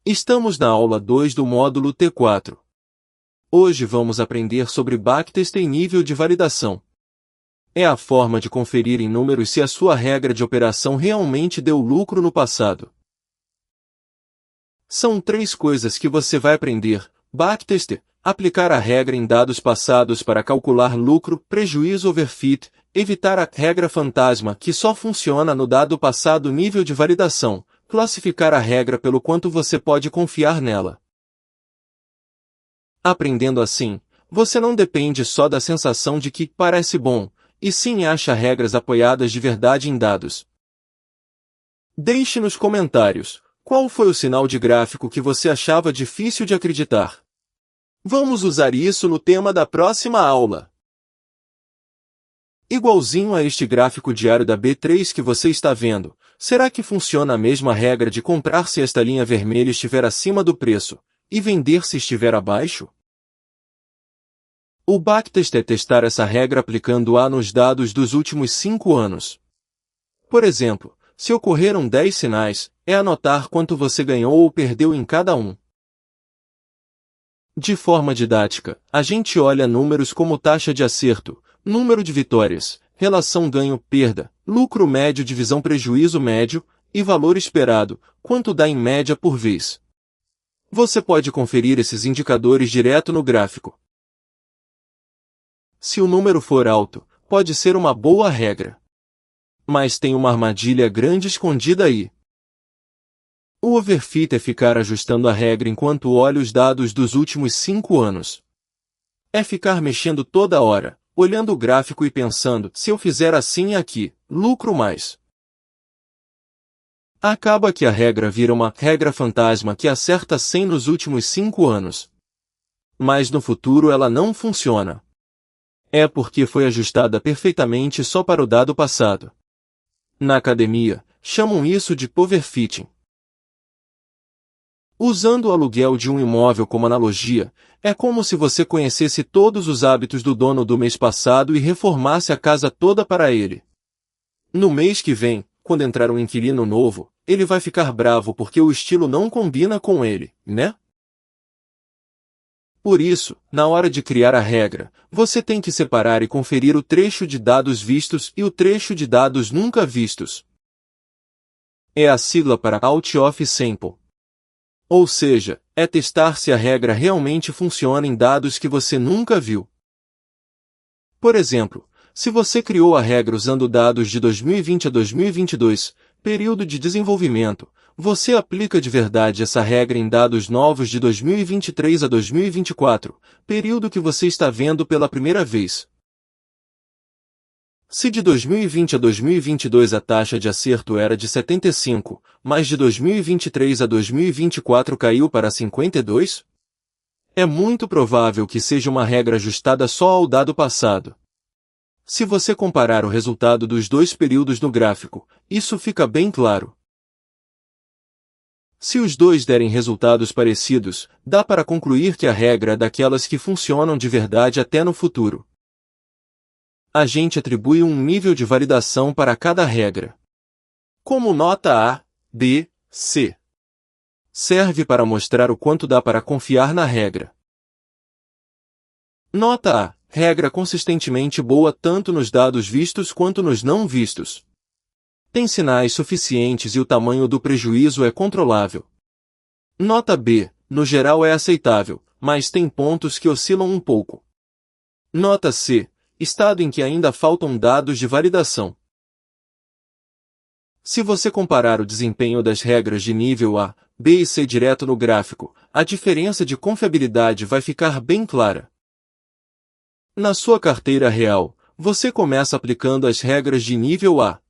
Estamos na aula 2 do módulo T4. Hoje vamos aprender sobre backtest em nível de validação. É a forma de conferir em números se a sua regra de operação realmente deu lucro no passado. São 3 coisas que você vai aprender: backtest, aplicar a regra em dados passados para calcular lucro, prejuízo overfit, evitar a regra fantasma que só funciona no dado passado nível de validação, classificar a regra pelo quanto você pode confiar nela. Aprendendo assim, você não depende só da sensação de que parece bom, e sim acha regras apoiadas de verdade em dados. Deixe nos comentários qual foi o sinal de gráfico que você achava difícil de acreditar. Vamos usar isso no tema da próxima aula. Igualzinho a este gráfico diário da B3 que você está vendo, será que funciona a mesma regra de comprar se esta linha vermelha estiver acima do preço, e vender se estiver abaixo? O backtest é testar essa regra aplicando-a nos dados dos últimos 5 anos. Por exemplo, se ocorreram 10 sinais, é anotar quanto você ganhou ou perdeu em cada um. De forma didática, a gente olha números como taxa de acerto, número de vitórias, relação ganho-perda, lucro médio divisão prejuízo médio, e valor esperado, quanto dá em média por vez. Você pode conferir esses indicadores direto no gráfico. Se o número for alto, pode ser uma boa regra. Mas tem uma armadilha grande escondida aí. O overfit é ficar ajustando a regra enquanto olha os dados dos últimos 5 anos. É ficar mexendo toda hora, olhando o gráfico e pensando, se eu fizer assim aqui, lucro mais. Acaba que a regra vira uma regra fantasma que acerta 100 nos últimos 5 anos. Mas no futuro ela não funciona. É porque foi ajustada perfeitamente só para o dado passado. Na academia, chamam isso de overfitting. Usando o aluguel de um imóvel como analogia, é como se você conhecesse todos os hábitos do dono do mês passado e reformasse a casa toda para ele. No mês que vem, quando entrar um inquilino novo, ele vai ficar bravo porque o estilo não combina com ele, né? Por isso, na hora de criar a regra, você tem que separar e conferir o trecho de dados vistos e o trecho de dados nunca vistos. É a sigla para Out of Sample. Ou seja, é testar se a regra realmente funciona em dados que você nunca viu. Por exemplo, se você criou a regra usando dados de 2020 a 2022, período de desenvolvimento, você aplica de verdade essa regra em dados novos de 2023 a 2024, período que você está vendo pela primeira vez. Se de 2020 a 2022 a taxa de acerto era de 75, mas de 2023 a 2024 caiu para 52? É muito provável que seja uma regra ajustada só ao dado passado. Se você comparar o resultado dos 2 períodos no gráfico, isso fica bem claro. Se os 2 derem resultados parecidos, dá para concluir que a regra é daquelas que funcionam de verdade até no futuro. A gente atribui um nível de validação para cada regra. Como nota A, B, C. Serve para mostrar o quanto dá para confiar na regra. Nota A. Regra consistentemente boa tanto nos dados vistos quanto nos não vistos. Tem sinais suficientes e o tamanho do prejuízo é controlável. Nota B. No geral é aceitável, mas tem pontos que oscilam um pouco. Nota C. Estado em que ainda faltam dados de validação. Se você comparar o desempenho das regras de nível A, B e C direto no gráfico, a diferença de confiabilidade vai ficar bem clara. Na sua carteira real, você começa aplicando as regras de nível A.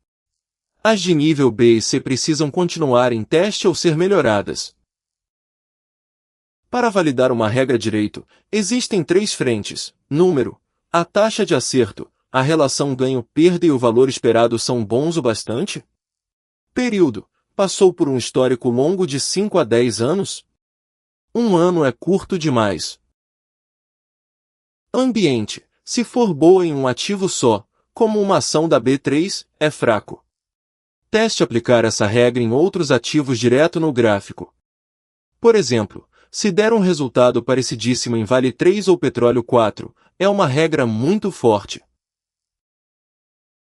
As de nível B e C precisam continuar em teste ou ser melhoradas. Para validar uma regra direito, existem 3 frentes: número, a taxa de acerto, a relação ganho-perda e o valor esperado são bons o bastante? Período, passou por um histórico longo de 5 a 10 anos? 1 ano é curto demais. Ambiente, se for boa em um ativo só, como uma ação da B3, é fraco. Teste aplicar essa regra em outros ativos direto no gráfico. Por exemplo, se der um resultado parecidíssimo em Vale 3 ou Petróleo 4, é uma regra muito forte.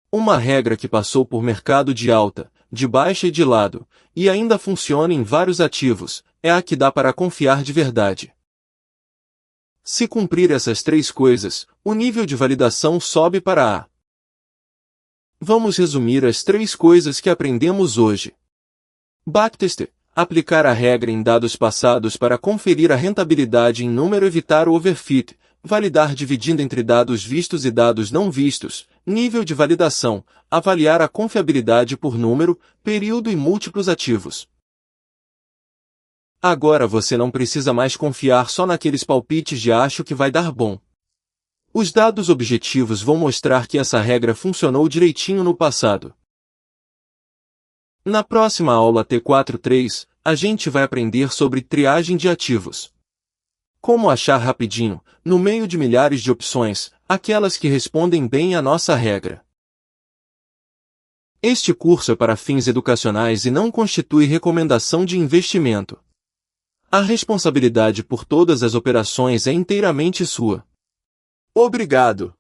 Uma regra que passou por mercado de alta, de baixa e de lado, e ainda funciona em vários ativos, é a que dá para confiar de verdade. Se cumprir essas três coisas, o nível de validação sobe para A. Vamos resumir as três coisas que aprendemos hoje. Backtest: aplicar a regra em dados passados para conferir a rentabilidade em número, evitar o overfit. Validar dividindo entre dados vistos e dados não vistos. Nível de validação: avaliar a confiabilidade por número, período e múltiplos ativos. Agora você não precisa mais confiar só naqueles palpites de acho que vai dar bom. Os dados objetivos vão mostrar que essa regra funcionou direitinho no passado. Na próxima aula T4.3, a gente vai aprender sobre triagem de ativos. Como achar rapidinho, no meio de milhares de opções, aquelas que respondem bem à nossa regra. Este curso é para fins educacionais e não constitui recomendação de investimento. A responsabilidade por todas as operações é inteiramente sua. Obrigado!